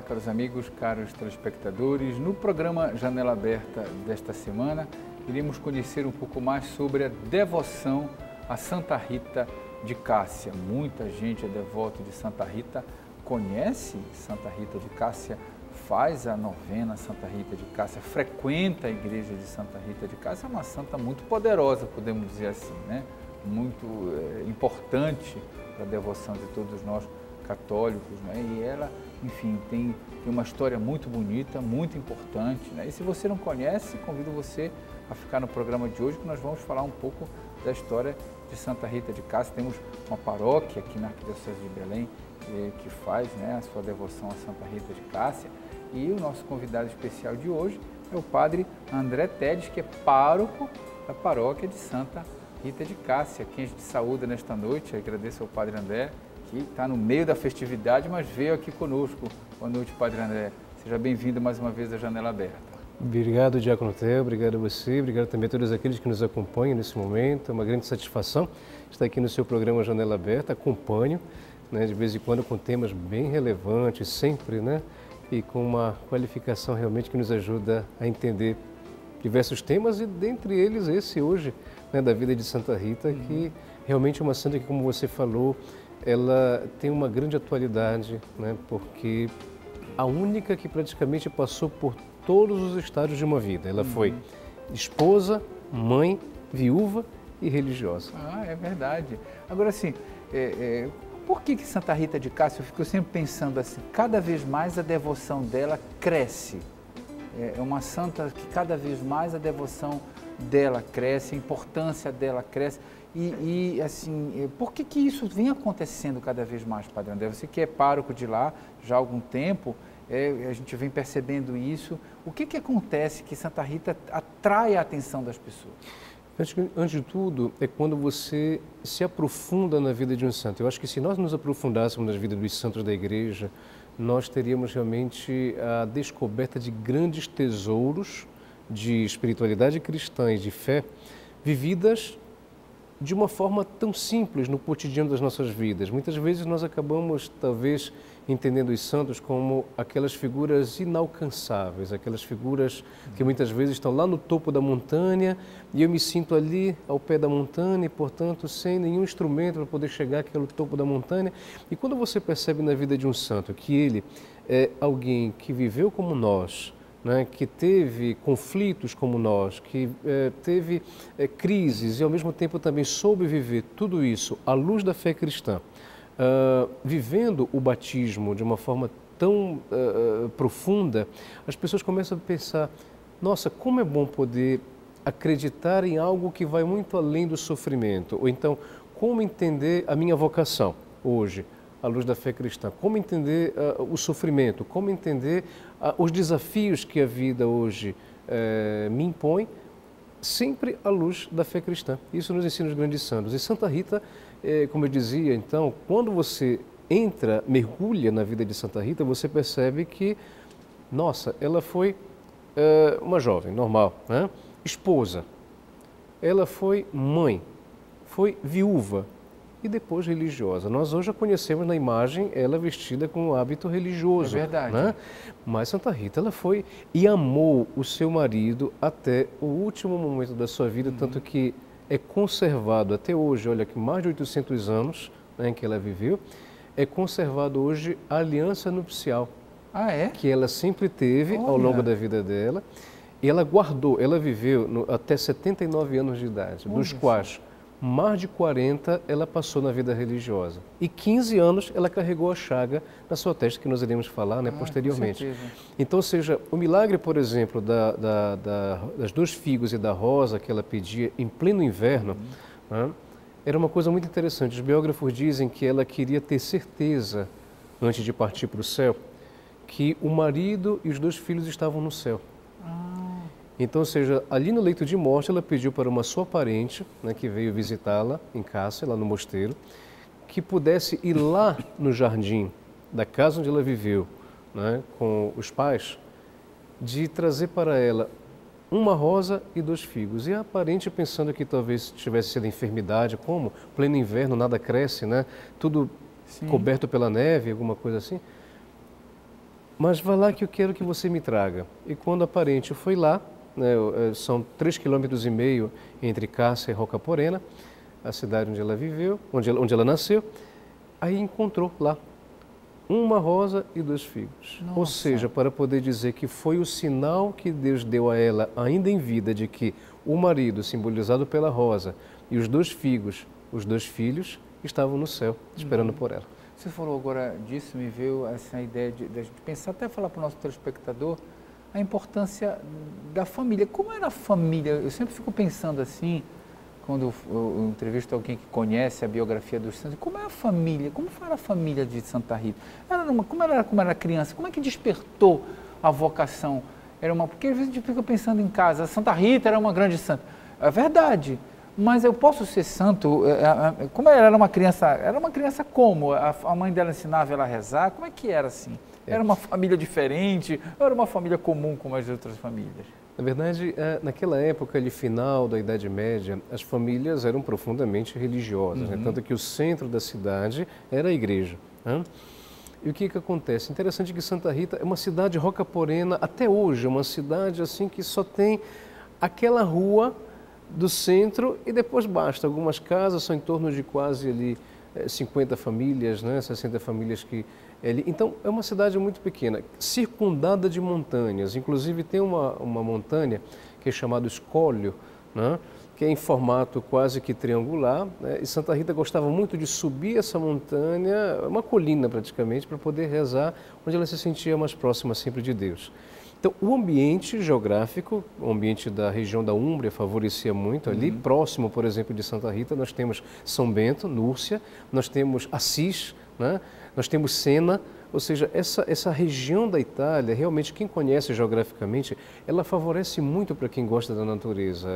caros amigos, caros telespectadores. No programa Janela Aberta desta semana, iremos conhecer um pouco mais sobre a devoção a Santa Rita de Cássia. Muita gente é devoto de Santa Rita, conhece Santa Rita de Cássia, faz a novena Santa Rita de Cássia, frequenta a igreja de Santa Rita de Cássia. É uma santa muito poderosa, podemos dizer assim, né? Muito importante para a devoção de todos nós católicos, né? E ela, enfim, tem uma história muito bonita, muito importante, né? E se você não conhece, convido você a ficar no programa de hoje, que nós vamos falar um pouco da história de Santa Rita de Cássia. Temos uma paróquia aqui na Arquidiocese de Belém que faz, né, a sua devoção a Santa Rita de Cássia. E o nosso convidado especial de hoje é o padre André Tedes, que é pároco da paróquia de Santa Rita de Cássia. Quem a gente saúda nesta noite, agradeço ao padre André, que está no meio da festividade, mas veio aqui conosco. Boa noite, padre André. Seja bem-vindo mais uma vez à Janela Aberta. Obrigado, Diácono Theo, obrigado a você, obrigado também a todos aqueles que nos acompanham nesse momento. É uma grande satisfação estar aqui no seu programa Janela Aberta. Acompanho, né, de vez em quando com temas bem relevantes, sempre, né, e com uma qualificação realmente que nos ajuda a entender diversos temas, e dentre eles esse hoje, né, da vida de Santa Rita, que realmente é uma santa que, como você falou, ela tem uma grande atualidade, né, porque a única que praticamente passou por todos os estágios de uma vida. Ela foi esposa, mãe, viúva e religiosa. Ah, é verdade. Agora, assim, por que Santa Rita de Cássia, eu fico sempre pensando assim, cada vez mais a devoção dela cresce. É uma santa que cada vez mais a devoção dela cresce, a importância dela cresce. E assim, por que isso vem acontecendo cada vez mais, Padre André? Você que é pároco de lá já há algum tempo, a gente vem percebendo isso. O que acontece que Santa Rita atrai a atenção das pessoas? Antes de tudo, é quando você se aprofunda na vida de um santo. Eu acho que se nós nos aprofundássemos na vida dos santos da igreja, nós teríamos realmente a descoberta de grandes tesouros de espiritualidade cristã e de fé, vividas de uma forma tão simples no cotidiano das nossas vidas. Muitas vezes nós acabamos, talvez, entendendo os santos como aquelas figuras inalcançáveis, aquelas figuras que muitas vezes estão lá no topo da montanha e eu me sinto ali ao pé da montanha e, portanto, sem nenhum instrumento para poder chegar àquele topo da montanha. E quando você percebe na vida de um santo que ele é alguém que viveu como nós, né, que teve conflitos como nós, que teve crises e ao mesmo tempo também soube viver tudo isso à luz da fé cristã, vivendo o batismo de uma forma tão profunda, as pessoas começam a pensar, nossa, como é bom poder acreditar em algo que vai muito além do sofrimento, ou então, como entender a minha vocação hoje, à luz da fé cristã, como entender o sofrimento, como entender os desafios que a vida hoje me impõe, sempre à luz da fé cristã. Isso nos ensina os grandes santos. E Santa Rita, como eu dizia, então, quando você mergulha na vida de Santa Rita, você percebe que, nossa, ela foi uma jovem, normal, né? Esposa, ela foi mãe, foi viúva, e depois religiosa. Nós hoje a conhecemos na imagem ela vestida com um hábito religioso. É verdade. Né? Mas Santa Rita, ela foi e amou o seu marido até o último momento da sua vida, tanto que é conservado até hoje, olha que mais de 800 anos, né, em que ela viveu, é conservado hoje a aliança nupcial. Ah, é? Que ela sempre teve ao longo da vida dela. E ela guardou, ela viveu até 79 anos de idade, dos quais mais de 40 ela passou na vida religiosa. E 15 anos ela carregou a chaga na sua testa, que nós iremos falar, né, posteriormente. Então, ou seja, o milagre, por exemplo, das 2 figos e da rosa que ela pedia em pleno inverno, né, era uma coisa muito interessante. Os biógrafos dizem que ela queria ter certeza, antes de partir para o céu, que o marido e os 2 filhos estavam no céu. Então, ou seja, ali no leito de morte, ela pediu para uma sua parente, né, que veio visitá-la em Cássia, lá no mosteiro, que pudesse ir lá no jardim da casa onde ela viveu, né, com os pais, de trazer para ela uma rosa e 2 figos. E a parente, pensando que talvez tivesse sido enfermidade, como pleno inverno, nada cresce, né, tudo coberto pela neve, alguma coisa assim. mas vá lá que eu quero que você me traga. E quando a parente foi lá, né, são 3,5 km entre Cássia e Rocaporena, a cidade onde ela viveu, onde ela nasceu, aí encontrou lá uma rosa e 2 figos. Nossa. Ou seja, para poder dizer que foi o sinal que Deus deu a ela, ainda em vida, de que o marido, simbolizado pela rosa, e os 2 figos, os 2 filhos, estavam no céu, esperando por ela. Você falou agora disso, me veio essa ideia de a gente pensar, até falar para o nosso telespectador, a importância da família. Como era a família? Eu sempre fico pensando assim, quando eu entrevisto alguém que conhece a biografia dos santos, como é a família? Como foi a família de Santa Rita? Como era criança? Como é que despertou a vocação? Porque às vezes a gente fica pensando em casa, Santa Rita era uma grande santa. É verdade. Mas eu posso ser santo? Como ela era uma criança como? A mãe dela ensinava ela a rezar? Como é que era assim? Era uma família diferente? Ou era uma família comum como as outras famílias? Na verdade, naquela época, ali, final da Idade Média, as famílias eram profundamente religiosas, né? Tanto que o centro da cidade era a igreja, né? E o que acontece? Interessante que Santa Rita é uma cidade rocaporena, até hoje, é uma cidade assim que só tem aquela rua do centro e depois basta. Algumas casas são em torno de quase ali 50 famílias, né? 60 famílias que... Então, é uma cidade muito pequena, circundada de montanhas. Inclusive, tem uma montanha que é chamada Escólio, né? Que é em formato quase que triangular, né? E Santa Rita gostava muito de subir essa montanha, uma colina praticamente, para poder rezar, onde ela se sentia mais próxima sempre de Deus. Então, o ambiente geográfico, o ambiente da região da Úmbria favorecia muito. Ali, próximo, por exemplo, de Santa Rita, nós temos São Bento, Núrcia, nós temos Assis, né? Nós temos Sena, ou seja, essa região da Itália, realmente, quem conhece geograficamente, ela favorece muito para quem gosta da natureza.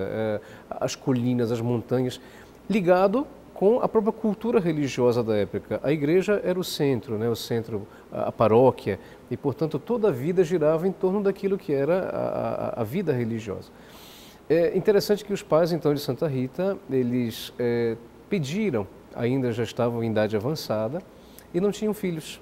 As colinas, as montanhas, ligado com a própria cultura religiosa da época. A igreja era o centro, né? O centro, a paróquia, e, portanto, toda a vida girava em torno daquilo que era a vida religiosa. É interessante que os pais, então, de Santa Rita, eles pediram, ainda já estavam em idade avançada, e não tinham filhos.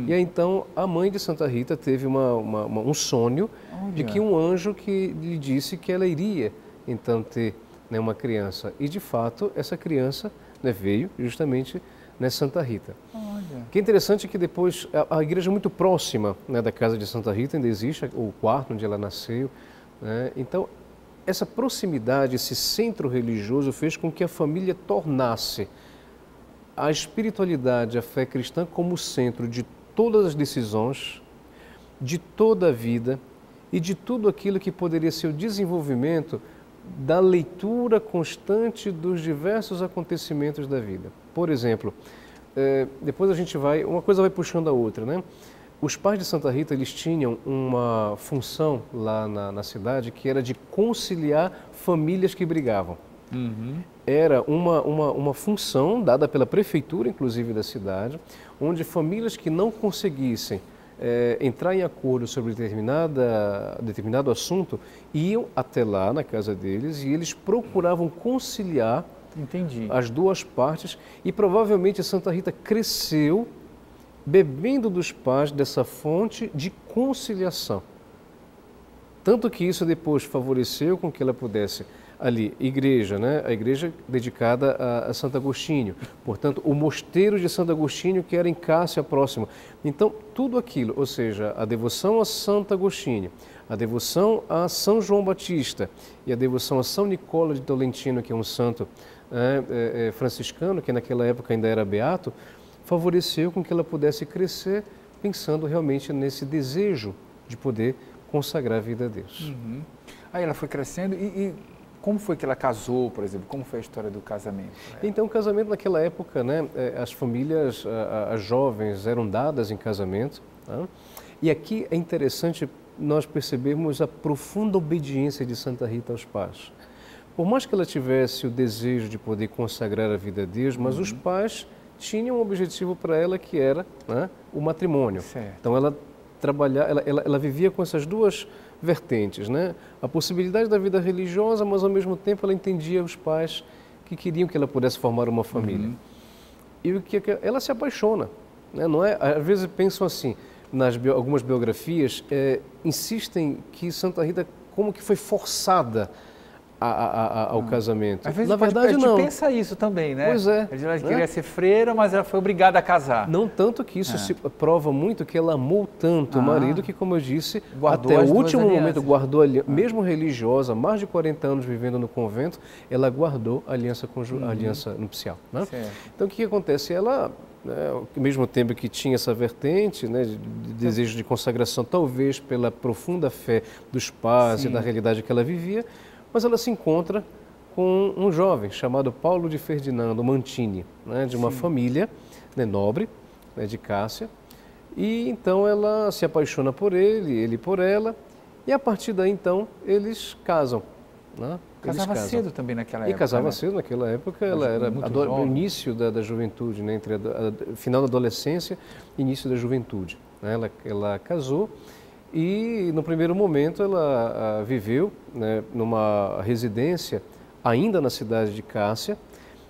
E aí, então, a mãe de Santa Rita teve um sonho de que um anjo que lhe disse que ela iria, então, ter, né, uma criança. E, de fato, essa criança, né, veio justamente, né, Santa Rita. Olha. O que é interessante é que depois, a igreja muito próxima, né, da casa de Santa Rita ainda existe, o quarto onde ela nasceu, né? Então, essa proximidade, esse centro religioso fez com que a família tornasse a espiritualidade, a fé cristã como centro de todas as decisões, de toda a vida e de tudo aquilo que poderia ser o desenvolvimento da leitura constante dos diversos acontecimentos da vida. Por exemplo, depois a gente uma coisa vai puxando a outra, né? Os pais de Santa Rita, eles tinham uma função lá na cidade que era de conciliar famílias que brigavam. Era uma função dada pela prefeitura, inclusive, da cidade, onde famílias que não conseguissem entrar em acordo sobre determinado assunto iam até lá na casa deles e eles procuravam conciliar as duas partes, e provavelmente Santa Rita cresceu bebendo dos pais dessa fonte de conciliação. Tanto que isso depois favoreceu com que ela pudesse ali, igreja, né? A igreja dedicada a Santo Agostinho, portanto, o mosteiro de Santo Agostinho, que era em Cássia próximo. Então, tudo aquilo, ou seja, a devoção a Santo Agostinho, a devoção a São João Batista e a devoção a São Nicola de Tolentino, que é um santo franciscano, que naquela época ainda era beato, favoreceu com que ela pudesse crescer pensando realmente nesse desejo de poder consagrar a vida a Deus. Aí ela foi crescendo e como foi que ela casou, por exemplo? Como foi a história do casamento? Então, o casamento naquela época, né, as famílias, as jovens eram dadas em casamento, né? E aqui é interessante nós percebermos a profunda obediência de Santa Rita aos pais. Por mais que ela tivesse o desejo de poder consagrar a vida a Deus, mas os pais tinham um objetivo para ela que era, né, o matrimônio. Certo. Então, ela vivia com essas duas vertentes, né? A possibilidade da vida religiosa, mas ao mesmo tempo ela entendia os pais que queriam que ela pudesse formar uma família. E o que ela se apaixona, né? Não é? Às vezes pensam assim, algumas biografias, insistem que Santa Rita como que foi forçada ao casamento. Às vezes Na verdade, a gente não. pensa isso também, né? Pois é. Ela queria ser freira, mas ela foi obrigada a casar. Não tanto que isso se prova muito que ela amou tanto o marido que, como eu disse, guardou até as o duas último alianças. momento guardou a aliança, mesmo religiosa, mais de 40 anos vivendo no convento, ela guardou a aliança, a aliança nupcial. Né? Então, o que acontece? Ela, ao mesmo tempo que tinha essa vertente, né, de desejo de consagração, talvez pela profunda fé dos pais e da realidade que ela vivia, mas ela se encontra com um jovem chamado Paulo de Ferdinando Mantini, né, de uma família, né, nobre, né, de Cássia, e então ela se apaixona por ele por ela, e a partir daí então eles casam. Né? Casava cedo também naquela época. E casava né? cedo naquela época, ela era no início da juventude, né, entre final da adolescência e início da juventude. Né? Ela casou. E no primeiro momento ela viveu, né, numa residência ainda na cidade de Cássia,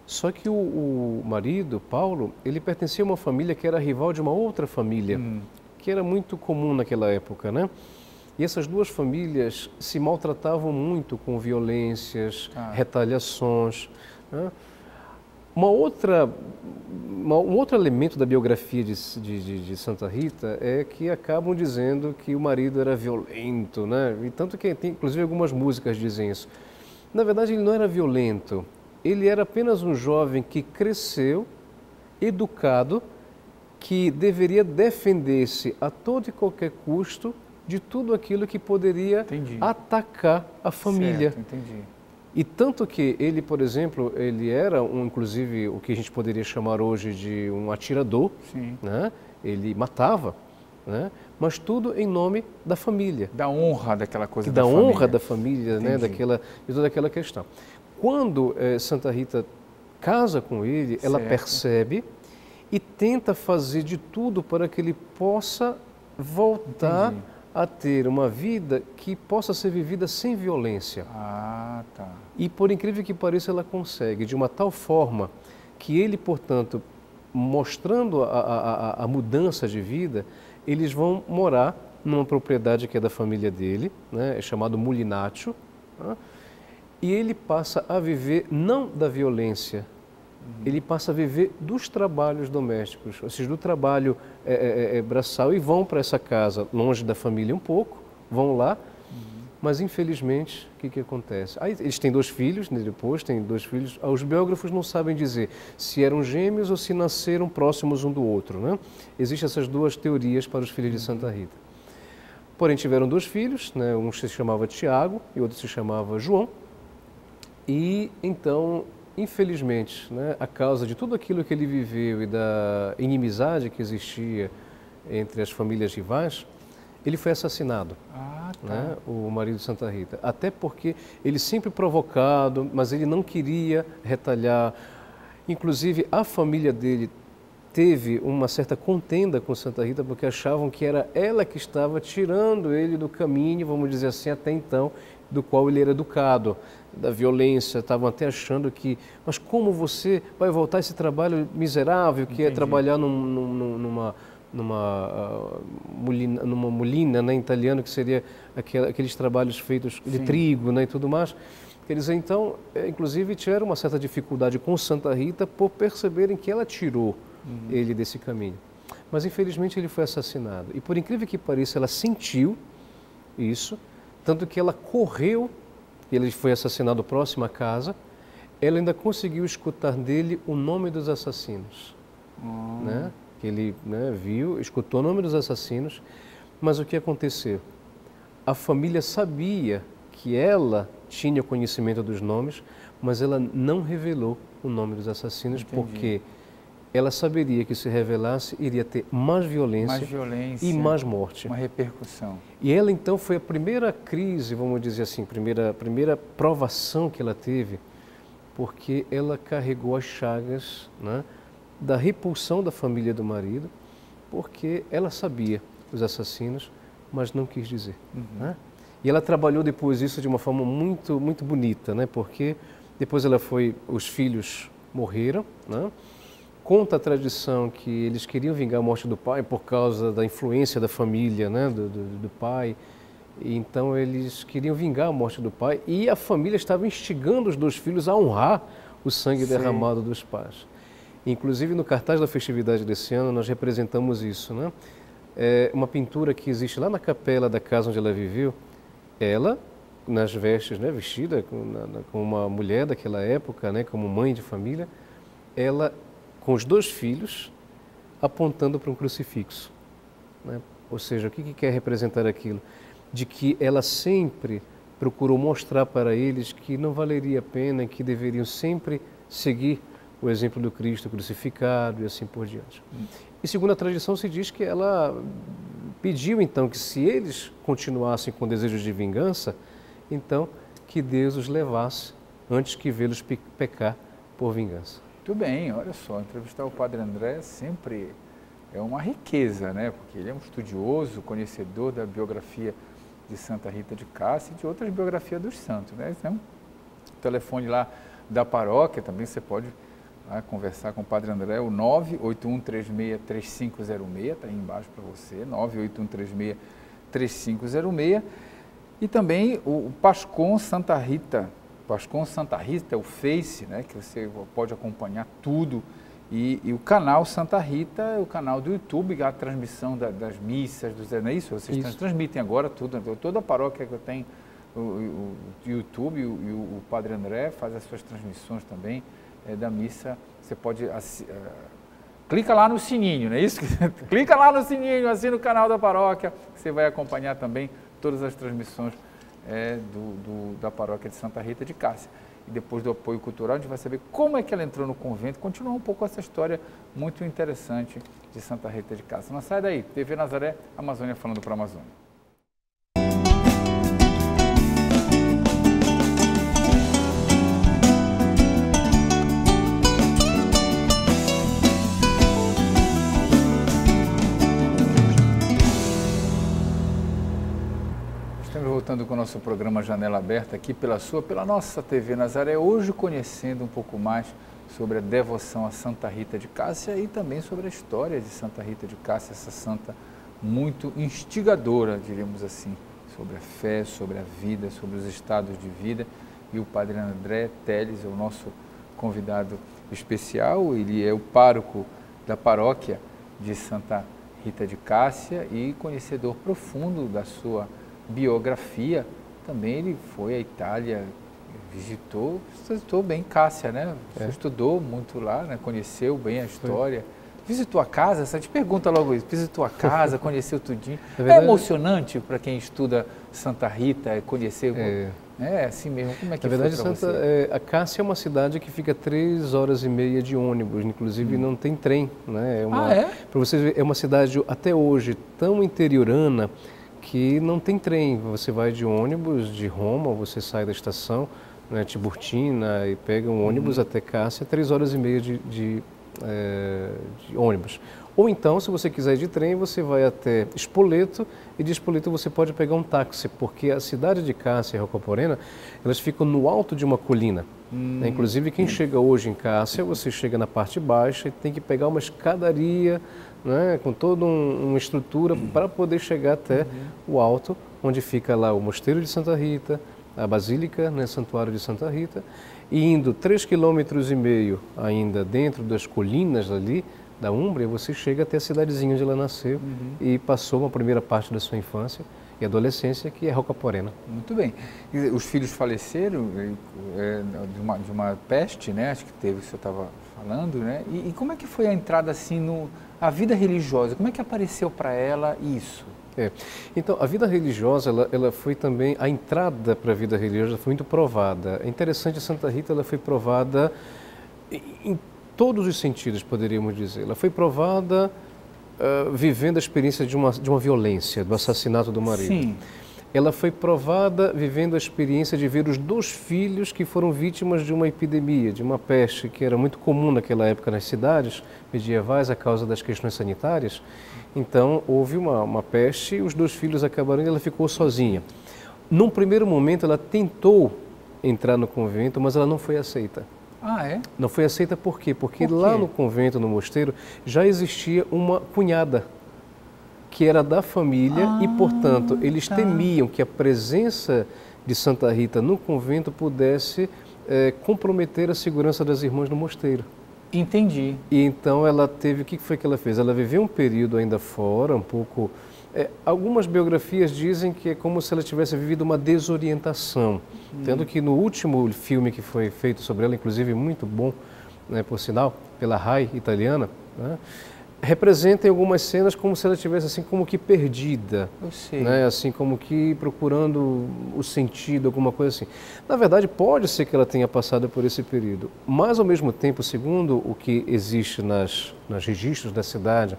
só que o marido, Paulo, ele pertencia a uma família que era rival de uma outra família, que era muito comum naquela época, né? E essas duas famílias se maltratavam muito com violências, retaliações, né? Um outro elemento da biografia de Santa Rita é que acabam dizendo que o marido era violento, né? E tanto que tem, inclusive, algumas músicas dizem isso. Na verdade, ele não era violento, ele era apenas um jovem que cresceu, educado, que deveria defender-se a todo e qualquer custo de tudo aquilo que poderia atacar a família. Certo, entendi. E tanto que ele, por exemplo, ele era inclusive o que a gente poderia chamar hoje de um atirador, né? Ele matava, né? Mas tudo em nome da família. Da honra daquela coisa da família. Da honra da família, né? De toda aquela questão. Quando Santa Rita casa com ele, ela percebe e tenta fazer de tudo para que ele possa voltar a ter uma vida que possa ser vivida sem violência. E por incrível que pareça, ela consegue, de uma tal forma que ele, portanto, mostrando a mudança de vida, eles vão morar numa propriedade que é da família dele, né, é chamado Mulinaccio, né, e ele passa a viver não da violência, ele passa a viver dos trabalhos domésticos, ou seja, do trabalho braçal, e vão para essa casa, longe da família um pouco, vão lá, mas infelizmente, o que acontece? Aí, eles têm 2 filhos, né, depois têm 2 filhos, os biógrafos não sabem dizer se eram gêmeos ou se nasceram próximos um do outro, né? Existem essas 2 teorias para os filhos de Santa Rita. Porém, tiveram 2 filhos, né, um se chamava Tiago e outro se chamava João, e então, infelizmente, né, a causa de tudo aquilo que ele viveu e da inimizade que existia entre as famílias rivais, ele foi assassinado, né, o marido de Santa Rita. Até porque ele sempre provocado, mas ele não queria retalhar. Inclusive, a família dele teve uma certa contenda com Santa Rita, porque achavam que era ela que estava tirando ele do caminho, vamos dizer assim, até então, do qual ele era educado, da violência. Estavam até achando que, mas como você vai voltar a esse trabalho miserável, que é trabalhar numa mulina, né, em italiano, que seria aqueles trabalhos feitos de trigo, né, e tudo mais. Quer dizer, então, inclusive tiveram uma certa dificuldade com Santa Rita por perceberem que ela tirou ele desse caminho. Mas infelizmente ele foi assassinado. E por incrível que pareça, ela sentiu isso, tanto que ela correu, ele foi assassinado próximo à casa, ela ainda conseguiu escutar dele o nome dos assassinos, né? Que ele, né, viu, escutou o nome dos assassinos, mas o que aconteceu? A família sabia que ela tinha conhecimento dos nomes, mas ela não revelou o nome dos assassinos, porque ela saberia que se revelasse iria ter mais violência e mais morte. Uma repercussão. E ela então foi a primeira crise, vamos dizer assim, primeira provação que ela teve, porque ela carregou as chagas, né, da repulsão da família do marido, porque ela sabia os assassinos, mas não quis dizer. Né? E ela trabalhou depois isso de uma forma muito, muito bonita, né? Porque depois os filhos morreram, né? Conta a tradição que eles queriam vingar a morte do pai por causa da influência da família, né, do pai. E então eles queriam vingar a morte do pai e a família estava instigando os 2 filhos a honrar o sangue derramado dos pais. Inclusive no cartaz da festividade desse ano nós representamos isso, né? É uma pintura que existe lá na capela da casa onde ela viveu, ela nas vestes, né, vestida como uma mulher daquela época, né, como mãe de família, ela com os 2 filhos apontando para um crucifixo, né? Ou seja, o que quer representar aquilo? De que ela sempre procurou mostrar para eles que não valeria a pena, que deveriam sempre seguir o exemplo do Cristo crucificado e assim por diante. E segundo a tradição se diz que ela pediu então que se eles continuassem com desejos de vingança, então que Deus os levasse antes que vê-los pecar por vingança. Muito bem, olha só, entrevistar o Padre André sempre é uma riqueza, né? Porque ele é um estudioso, conhecedor da biografia de Santa Rita de Cássia e de outras biografias dos santos, né? Então, o telefone lá da paróquia também você pode conversar com o Padre André, o 981363506, está aí embaixo para você, 981363506, e também o Pascom Santa Rita, é o Face, né, que você pode acompanhar tudo, e o canal Santa Rita é o canal do YouTube, a transmissão das missas, não é isso? Vocês transmitem agora tudo, toda a paróquia que eu tenho o YouTube e o Padre André faz as suas transmissões também da missa. Você pode, clica lá no sininho, não é isso? Clica lá no sininho, assina o canal da paróquia, você vai acompanhar também todas as transmissões da paróquia de Santa Rita de Cássia. E depois do apoio cultural, a gente vai saber como é que ela entrou no convento, continuar um pouco essa história muito interessante de Santa Rita de Cássia. Não sai daí, TV Nazaré, Amazônia falando para a Amazônia. Voltando com o nosso programa Janela Aberta aqui pela nossa TV Nazaré, hoje conhecendo um pouco mais sobre a devoção a Santa Rita de Cássia e também sobre a história de Santa Rita de Cássia, essa santa muito instigadora, diríamos assim, sobre a fé, sobre a vida, sobre os estados de vida. E o Padre André Teles é o nosso convidado especial, ele é o pároco da paróquia de Santa Rita de Cássia e conhecedor profundo da sua biografia. Também ele foi à Itália, visitou bem Cássia, né? Você estudou muito lá, né? Conheceu bem a história. Visitou a casa, você te pergunta logo isso, visitou a casa, conheceu tudinho. É emocionante para quem estuda Santa Rita, conhecer... É assim mesmo, como é que foi para você? A Cássia é uma cidade que fica 3 horas e meia de ônibus, inclusive não tem trem, né? Para vocês verem, é uma cidade até hoje tão interiorana que não tem trem. Você vai de ônibus de Roma, você sai da estação, né, Tiburtina, e pega um ônibus até Cássia, 3 horas e meia de ônibus. Ou então, se você quiser ir de trem, você vai até Spoleto, e de Spoleto você pode pegar um táxi, porque a cidade de Cássia e Rocaporena, elas ficam no alto de uma colina. Né? Inclusive, quem chega hoje em Cássia, você chega na parte baixa e tem que pegar uma escadaria, né, com toda uma estrutura para poder chegar até o alto, onde fica lá o Mosteiro de Santa Rita, a Basílica, né, Santuário de Santa Rita, e indo 3,5 km ainda dentro das colinas ali da Úmbria, você chega até a cidadezinha onde ela nasceu e passou uma primeira parte da sua infância e adolescência, que é Rocaporena. Muito bem. E os filhos faleceram de uma peste, né? Acho que teve, o senhor estava falando, né? E como é que foi a entrada assim a vida religiosa? Como é que apareceu para ela isso? Então, a vida religiosa, ela foi também, a entrada para a vida religiosa foi muito provada. É interessante, Santa Rita, ela foi provada em todos os sentidos, poderíamos dizer. Ela foi provada vivendo a experiência de uma violência, do assassinato do marido. Sim. Ela foi provada vivendo a experiência de ver os 2 filhos que foram vítimas de uma epidemia, de uma peste que era muito comum naquela época nas cidades medievais a causa das questões sanitárias. Então, houve uma peste e os 2 filhos acabaram e ela ficou sozinha. Num primeiro momento, ela tentou entrar no convento, mas ela não foi aceita. Ah, é? Não foi aceita por quê? Porque Por quê? lá no convento, no mosteiro, já existia uma cunhada que era da família e, portanto, eles temiam que a presença de Santa Rita no convento pudesse comprometer a segurança das irmãs no mosteiro. Entendi. E então ela teve, o que foi que ela fez? Ela viveu um período ainda fora, um pouco... algumas biografias dizem que é como se ela tivesse vivido uma desorientação. Tendo que no último filme que foi feito sobre ela, inclusive muito bom, né, por sinal, pela RAI italiana, né, representa em algumas cenas como se ela estivesse assim como que perdida. Eu sei. Né, assim como que procurando o sentido, alguma coisa assim. Na verdade, pode ser que ela tenha passado por esse período, mas ao mesmo tempo, segundo o que existe nos registros da cidade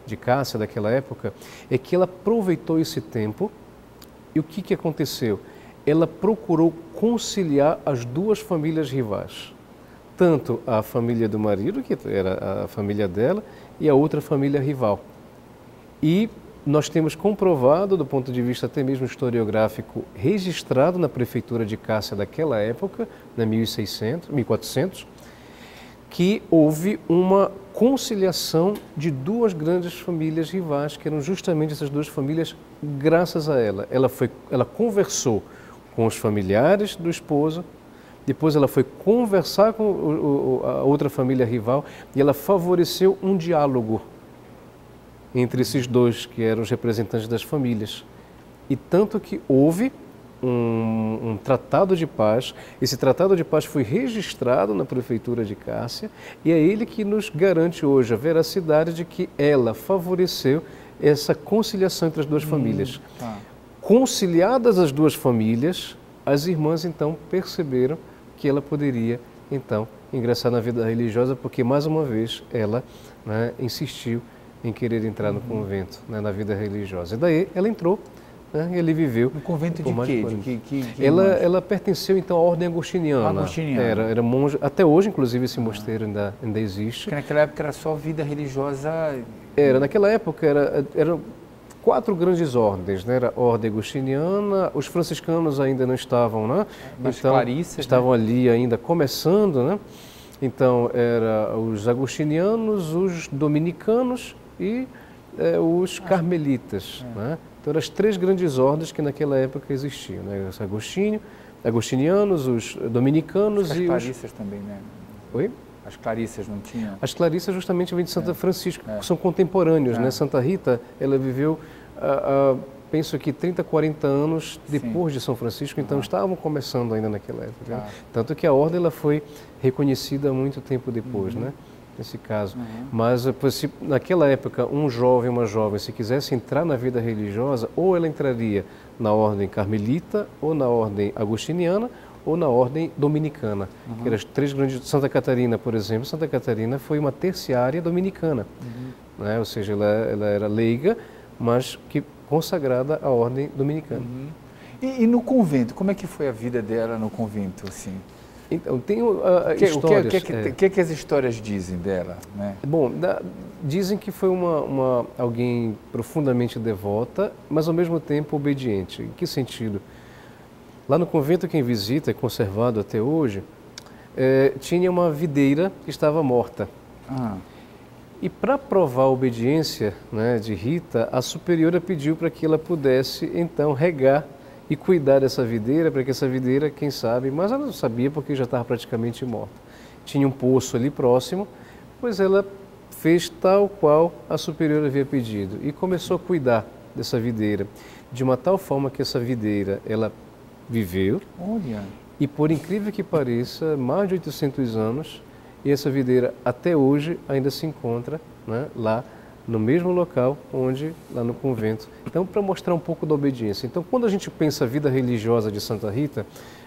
de Cássia daquela época, é que ela aproveitou esse tempo e o que aconteceu? Ela procurou conciliar as duas famílias rivais, tanto a família do marido, que era a família dela, e a outra família rival. E nós temos comprovado, do ponto de vista até mesmo historiográfico, registrado na prefeitura de Cássia daquela época, na 1400, que houve uma conciliação de duas grandes famílias rivais, que eram justamente essas duas famílias, graças a ela. Ela conversou com os familiares do esposo, depois ela foi conversar com a outra família rival e ela favoreceu um diálogo entre esses dois, que eram os representantes das famílias. E tanto que houve um tratado de paz. Esse tratado de paz foi registrado na prefeitura de Cássia e é ele que nos garante hoje a veracidade de que ela favoreceu essa conciliação entre as duas famílias. Tá. Conciliadas as duas famílias, as irmãs então perceberam que ela poderia então ingressar na vida religiosa, porque mais uma vez ela, né, insistiu em querer entrar no convento, né, na vida religiosa. E daí ela entrou, né, e ele viveu. No convento de quê? Ela pertenceu então à ordem agostiniana. Era monge, até hoje inclusive esse mosteiro ainda existe. Porque naquela época era só vida religiosa. Naquela época eram 4 grandes ordens, né? Era a ordem agostiniana, os franciscanos ainda não estavam, né? Então, clarissas, estavam né? ali ainda começando, né? Então, era os agostinianos, os dominicanos e os carmelitas, né? Então, eram as 3 grandes ordens que naquela época existiam, né? Os agostinianos, os dominicanos e os... As clarissas também, né? Oi? As clarissas não tinham? As clarissas justamente vêm de Santa Francisco, que são contemporâneos, né? Santa Rita, ela viveu, penso que 30, 40 anos depois de São Francisco, então estavam começando ainda naquela época. Tanto que a ordem ela foi reconhecida muito tempo depois, né? Nesse caso. Mas se naquela época um jovem, uma jovem, se quisesse entrar na vida religiosa, ou ela entraria na ordem carmelita, ou na ordem agostiniana, ou na ordem dominicana, que eram as 3 grandes... Santa Catarina, por exemplo, Santa Catarina foi uma terciária dominicana, né? Ou seja, ela era leiga, mas que consagrada à ordem dominicana. E no convento, como é que foi a vida dela no convento, assim? Então, tem histórias... O que as histórias dizem dela, né? Bom, dizem que foi alguém profundamente devota, mas ao mesmo tempo obediente. Em que sentido? Lá no convento, quem visita, é conservado até hoje, tinha uma videira que estava morta. E para provar a obediência, né, de Rita, a superiora pediu para que ela pudesse, então, regar e cuidar dessa videira, para que essa videira, quem sabe, mas ela não sabia porque já estava praticamente morta. Tinha um poço ali próximo, pois ela fez tal qual a superiora havia pedido e começou a cuidar dessa videira, de uma tal forma que essa videira, ela viveu. Olha. E por incrível que pareça, mais de 800 anos, e essa videira até hoje ainda se encontra, né, lá no mesmo local onde, lá no convento. Então, para mostrar um pouco da obediência. Então, quando a gente pensa a vida religiosa de Santa Rita,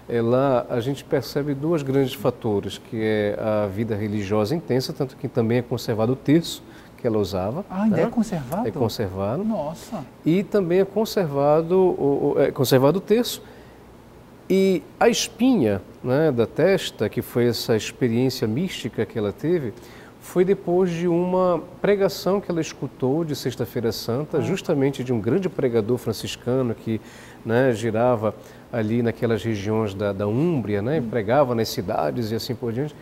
lá a gente percebe 2 grandes fatores, que é a vida religiosa intensa, tanto que também é conservado o terço que ela usava. Ainda é conservado? É conservado. Nossa! E também é conservado o terço. E a espinha, né, da testa, que foi essa experiência mística que ela teve, foi depois de uma pregação que ela escutou de Sexta-feira Santa, justamente de um grande pregador franciscano que, né, girava ali naquelas regiões da Úmbria, né, e pregava nas cidades e assim por diante.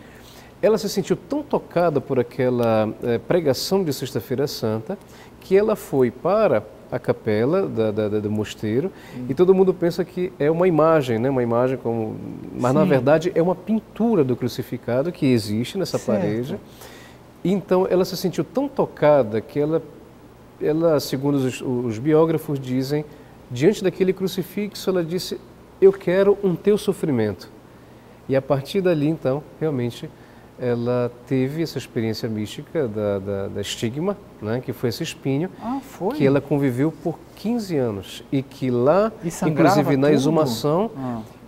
ela se sentiu tão tocada por aquela pregação de Sexta-feira Santa que ela foi para a capela do mosteiro e todo mundo pensa que é uma imagem, né? Uma imagem como... Mas, na verdade, é uma pintura do crucificado que existe nessa parede. Então, ela se sentiu tão tocada que ela segundo os biógrafos dizem, diante daquele crucifixo, ela disse, eu quero um teu sofrimento. E a partir dali, então, realmente, ela teve essa experiência mística da estigma, né, que foi esse espinho, que ela conviveu por 15 anos. E que lá, inclusive na exumação,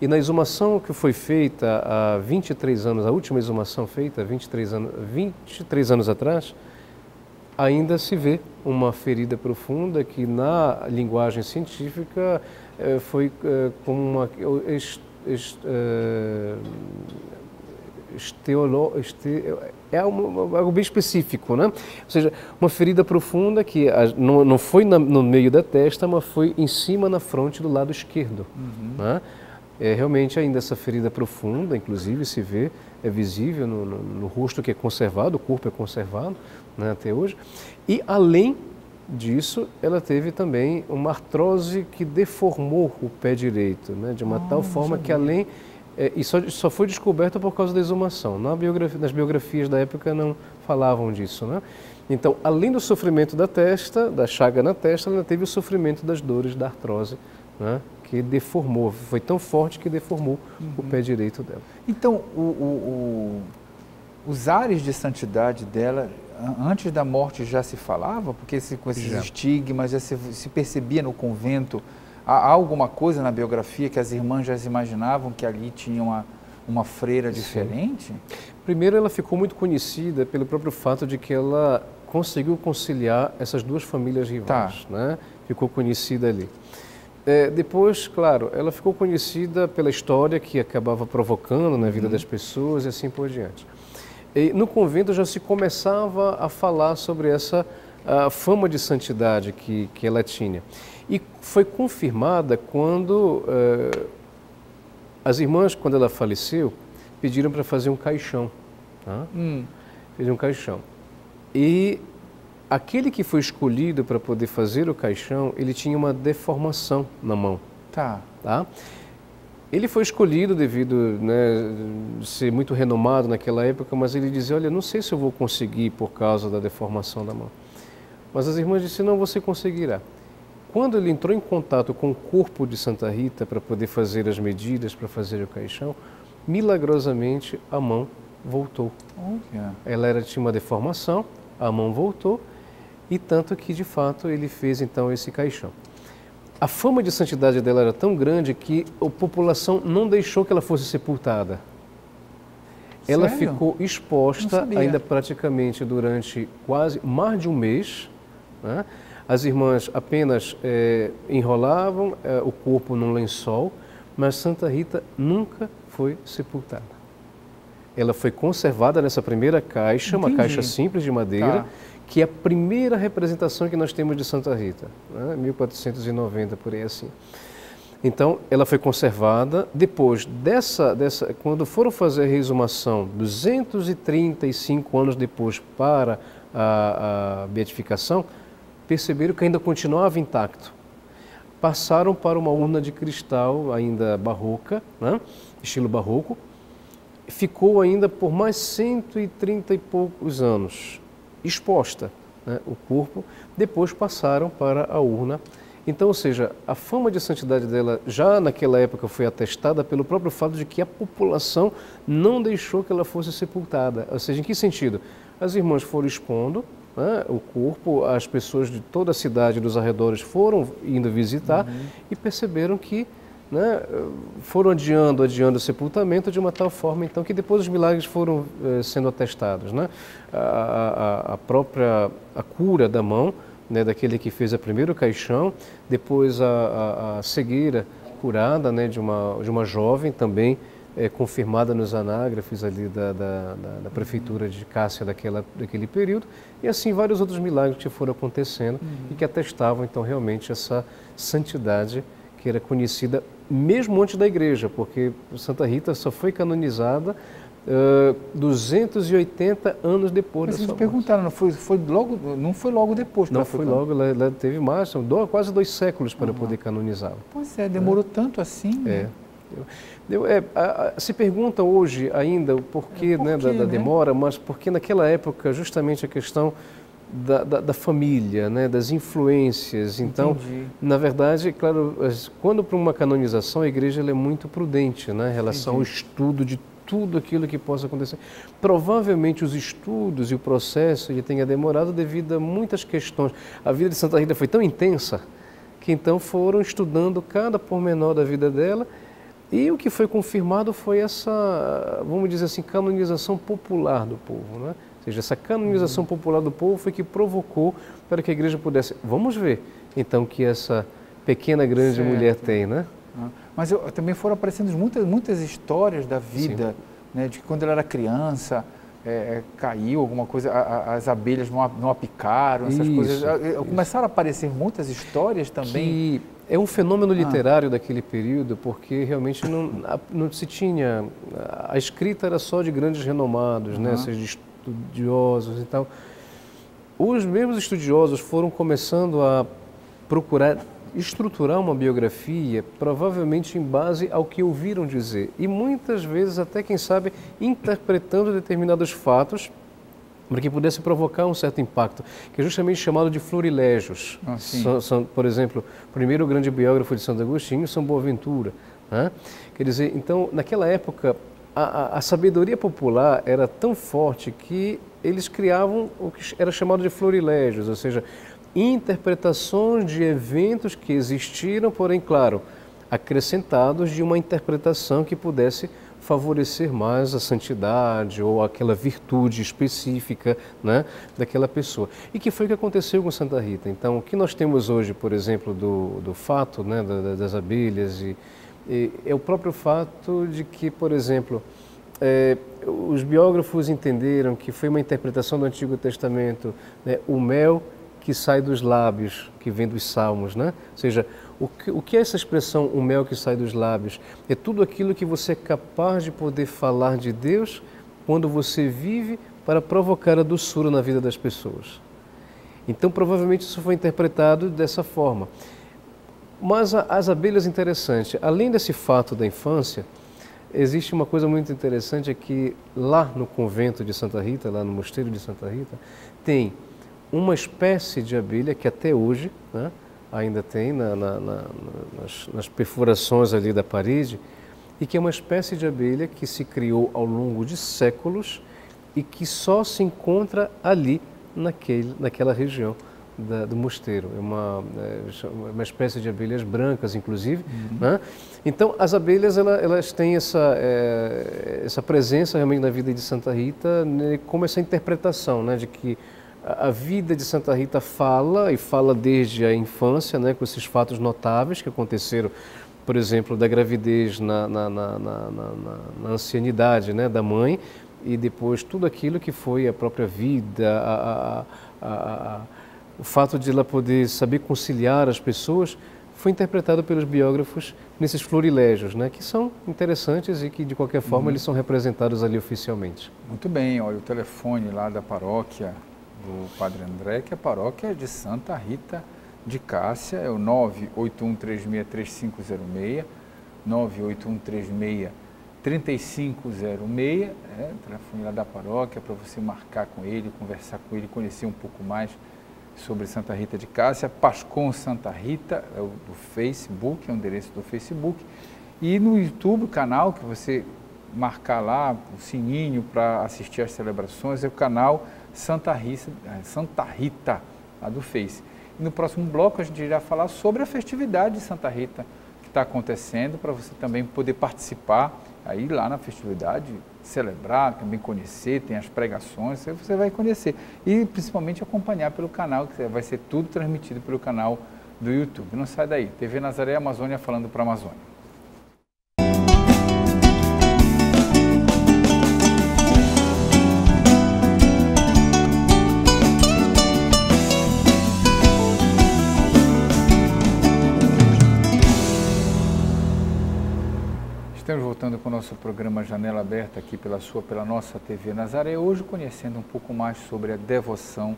e na exumação que foi feita há 23 anos, a última exumação feita há 23 anos atrás, ainda se vê uma ferida profunda que na linguagem científica foi como uma... é algo bem específico, né? Ou seja, uma ferida profunda que não foi no meio da testa, mas foi em cima, na fronte do lado esquerdo. Né? Realmente ainda essa ferida profunda, inclusive se vê, é visível no rosto que é conservado, o corpo é conservado, né, até hoje. E além disso, ela teve também uma artrose que deformou o pé direito, né, de uma tal forma que além... e só foi descoberta por causa da exumação. Nas biografias da época não falavam disso, né? Então, além do sofrimento da testa, da chaga na testa, ela teve o sofrimento das dores da artrose, né? Que deformou, foi tão forte que deformou o pé direito dela. Então, os ares de santidade dela, antes da morte já se falava? Porque com esses estigmas já se percebia no convento. Há alguma coisa na biografia que as irmãs já se imaginavam que ali tinha uma freira diferente? Primeiro, ela ficou muito conhecida pelo próprio fato de que ela conseguiu conciliar essas duas famílias rivais, né? Ficou conhecida ali. Depois, claro, ela ficou conhecida pela história que acabava provocando na vida das pessoas e assim por diante. E no convento já se começava a falar sobre essa fama de santidade que ela tinha. E foi confirmada quando as irmãs, quando ela faleceu, pediram para fazer um caixão. Tá? Fez um caixão. E aquele que foi escolhido para poder fazer o caixão, ele tinha uma deformação na mão. Tá? Ele foi escolhido devido, né, ser muito renomado naquela época, mas ele dizia, olha, não sei se eu vou conseguir por causa da deformação da mão. Mas as irmãs disseram, não, você conseguirá. Quando ele entrou em contato com o corpo de Santa Rita para poder fazer as medidas, para fazer o caixão, milagrosamente a mão voltou. Ela tinha uma deformação, a mão voltou, e tanto que de fato ele fez então esse caixão. A fama de santidade dela era tão grande que a população não deixou que ela fosse sepultada. Ela ficou exposta ainda praticamente durante quase mais de um mês, né? As irmãs apenas enrolavam o corpo num lençol, mas Santa Rita nunca foi sepultada. Ela foi conservada nessa primeira caixa, uma caixa simples de madeira, que é a primeira representação que nós temos de Santa Rita, né? 1490, por aí assim. Então, ela foi conservada. Depois quando foram fazer a reexumação, 235 anos depois para a beatificação, perceberam que ainda continuava intacto. Passaram para uma urna de cristal ainda barroca, né? Estilo barroco. Ficou ainda por mais 130 e poucos anos exposta, né, o corpo. Depois passaram para a urna. Então, ou seja, a fama de santidade dela já naquela época foi atestada pelo próprio fato de que a população não deixou que ela fosse sepultada. Ou seja, em que sentido? As irmãs foram expondo, né, o corpo, as pessoas de toda a cidade, dos arredores, foram indo visitar e perceberam que, né, foram adiando o sepultamento de uma tal forma, então, que depois os milagres foram sendo atestados, né? A cura da mão, né, daquele que fez o primeiro caixão, depois a cegueira curada, né, de uma jovem também confirmada nos anágrafes ali da prefeitura de Cássia daquele período, e assim vários outros milagres que foram acontecendo e que atestavam então realmente essa santidade que era conhecida mesmo antes da igreja, porque Santa Rita só foi canonizada 280 anos depois Mas da sua vocês perguntaram, não foi logo depois que Não ela foi foi logo, ela teve mais, são quase 2 séculos para poder canonizá-la. Pois é, demorou tanto assim, né? Se pergunta hoje ainda o porquê, da demora, mas porque naquela época justamente a questão da família, né, das influências. Então, Entendi. na verdade, claro, quando para uma canonização a igreja ela é muito prudente, né, em relação ao estudo de tudo aquilo que possa acontecer. Provavelmente os estudos e o processo ele tenha demorado devido a muitas questões. A vida de Santa Rita foi tão intensa que então foram estudando cada pormenor da vida dela. E o que foi confirmado foi essa, vamos dizer assim, canonização popular do povo, né? Ou seja, essa canonização popular do povo foi que provocou para que a igreja pudesse... Vamos ver, então, que essa pequena, grande mulher tem, né? Mas também foram aparecendo muitas histórias da vida, né? De que quando ela era criança, caiu alguma coisa, as abelhas não a picaram, essas coisas. Começaram a aparecer muitas histórias também. É um fenômeno literário daquele período, porque realmente não se tinha... A escrita era só de grandes renomados, né? Seja de estudiosos e tal. Os mesmos estudiosos foram começando a procurar estruturar uma biografia, provavelmente em base ao que ouviram dizer. E muitas vezes, até quem sabe, interpretando determinados fatos para que pudesse provocar um certo impacto, que é justamente chamado de florilégios. Por exemplo, o primeiro grande biógrafo de Santo Agostinho, São Boaventura. Né? Quer dizer, então, naquela época, a sabedoria popular era tão forte que eles criavam o que era chamado de florilégios, ou seja, interpretações de eventos que existiram, porém, claro, acrescentados de uma interpretação que pudesse favorecer mais a santidade ou aquela virtude específica, né, daquela pessoa. E que foi o que aconteceu com Santa Rita. Então, o que nós temos hoje, por exemplo, do fato, né, das abelhas, é o próprio fato de que, por exemplo, os biógrafos entenderam que foi uma interpretação do Antigo Testamento, né, o mel que sai dos lábios, que vem dos salmos, né? Ou seja, o que é essa expressão, o mel que sai dos lábios? É tudo aquilo que você é capaz de poder falar de Deus quando você vive para provocar a doçura na vida das pessoas. Então, provavelmente isso foi interpretado dessa forma. Mas as abelhas, interessante, além desse fato da infância, existe uma coisa muito interessante, é que lá no convento de Santa Rita, lá no mosteiro de Santa Rita, tem uma espécie de abelha que até hoje, né, ainda tem nas perfurações ali da parede, e que é uma espécie de abelha que se criou ao longo de séculos e que só se encontra ali, naquela região do mosteiro. É uma espécie de abelhas brancas, inclusive. Né? Então, as abelhas elas têm essa presença realmente na vida de Santa Rita, né, como essa interpretação, né, de que a vida de Santa Rita fala desde a infância, né, com esses fatos notáveis que aconteceram, por exemplo, da gravidez na ancianidade, né, da mãe, e depois tudo aquilo que foi a própria vida, o fato de ela poder saber conciliar as pessoas, foi interpretado pelos biógrafos nesses florilégios, né, que são interessantes e que, de qualquer forma, eles são representados ali oficialmente. Muito bem, olha o telefone lá da paróquia do Padre André, que é a paróquia de Santa Rita de Cássia, é o 981363506, 981363506, o telefone lá da paróquia, para você marcar com ele, conversar com ele, conhecer um pouco mais sobre Santa Rita de Cássia. Pascom Santa Rita, é o do Facebook, é o endereço do Facebook, e no YouTube, o canal que você marcar lá, o sininho para assistir às celebrações, é o canal Santa Rita, lá do Face. E no próximo bloco a gente irá falar sobre a festividade de Santa Rita que está acontecendo, para você também poder participar aí lá na festividade, celebrar, também conhecer, tem as pregações, você vai conhecer. E principalmente acompanhar pelo canal, que vai ser tudo transmitido pelo canal do YouTube. Não sai daí, TV Nazaré Amazônia falando para a Amazônia. Estamos voltando com o nosso programa Janela Aberta aqui pela nossa TV Nazaré, hoje conhecendo um pouco mais sobre a devoção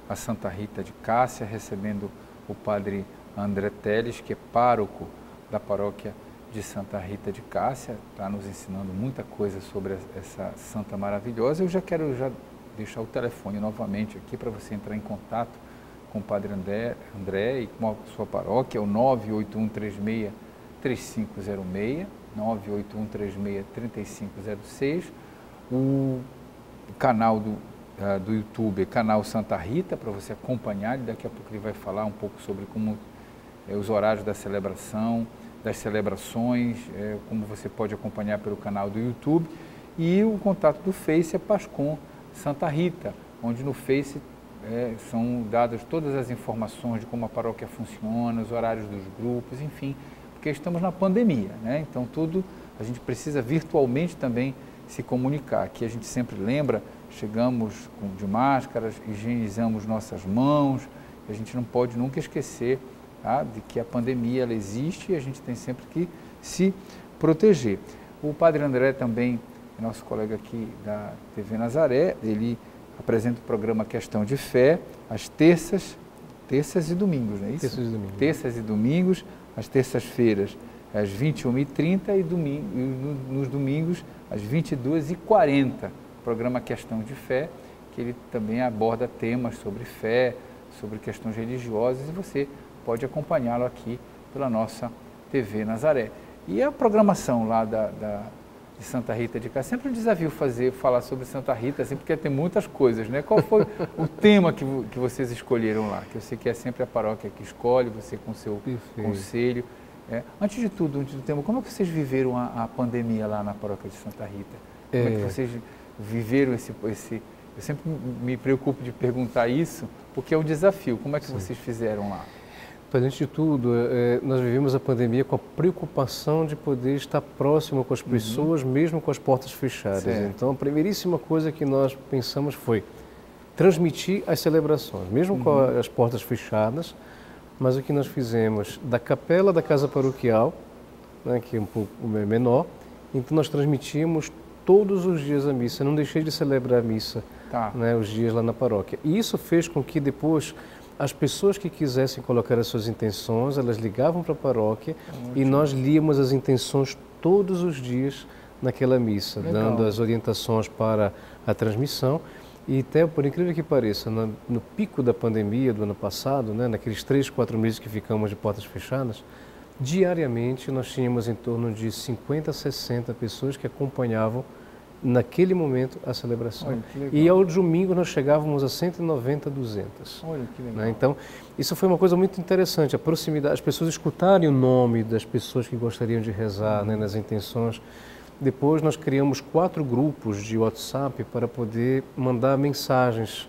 a Santa Rita de Cássia, recebendo o padre André Teles, que é pároco da paróquia de Santa Rita de Cássia, está nos ensinando muita coisa sobre essa santa maravilhosa. Eu já quero deixar o telefone novamente aqui para você entrar em contato com o padre André e com a sua paróquia, é o 98136-3506, 98136-3506, o canal do YouTube, canal Santa Rita, para você acompanhar, daqui a pouco ele vai falar um pouco sobre como os horários da celebração, das celebrações, como você pode acompanhar pelo canal do YouTube, e o contato do Face é Pascom Santa Rita, onde no Face são dadas todas as informações de como a paróquia funciona, os horários dos grupos, enfim, porque estamos na pandemia, né? Então tudo a gente precisa virtualmente também se comunicar. Aqui a gente sempre lembra, chegamos de máscaras, higienizamos nossas mãos, a gente não pode nunca esquecer, tá, de que a pandemia ela existe e a gente tem sempre que se proteger. O padre André também, nosso colega aqui da TV Nazaré, ele apresenta o programa Questão de Fé, às terças e domingos, não é isso? Terças e domingos. Terças e domingos, às terças-feiras, às 21h30 e nos domingos, às 22h40. Programa Questão de Fé, que ele também aborda temas sobre fé, sobre questões religiosas, e você pode acompanhá-lo aqui pela nossa TV Nazaré. E a programação lá de Santa Rita de Cássia, sempre um desafio falar sobre Santa Rita, assim, porque tem muitas coisas, né? Qual foi o tema que vocês escolheram lá? Que eu sei que é sempre a paróquia que escolhe, você com o seu conselho. Antes de tudo, antes do tema, como é que vocês viveram a pandemia lá na paróquia de Santa Rita? Como é que vocês viveram esse... Eu sempre me preocupo de perguntar isso, porque é um desafio. Como é que vocês fizeram lá? Antes de tudo, nós vivemos a pandemia com a preocupação de poder estar próximo com as pessoas, mesmo com as portas fechadas. Certo. Então, a primeiríssima coisa que nós pensamos foi transmitir as celebrações, mesmo com as portas fechadas, mas o que nós fizemos da capela da casa paroquial, né, que é um pouco menor, então nós transmitimos todos os dias a missa, não deixei de celebrar a missa, né, os dias lá na paróquia. E isso fez com que depois as pessoas que quisessem colocar as suas intenções, elas ligavam para a paróquia e nós líamos as intenções todos os dias naquela missa, dando as orientações para a transmissão. E até, por incrível que pareça, no pico da pandemia do ano passado, né, naqueles 3, 4 meses que ficamos de portas fechadas, diariamente nós tínhamos em torno de 50, 60 pessoas que acompanhavam naquele momento a celebração. Olha, que legal. E ao domingo nós chegávamos a 190, 200. Olha, que legal. Né? Então, isso foi uma coisa muito interessante, a proximidade, as pessoas escutarem o nome das pessoas que gostariam de rezar, né, nas intenções. Depois nós criamos 4 grupos de WhatsApp para poder mandar mensagens,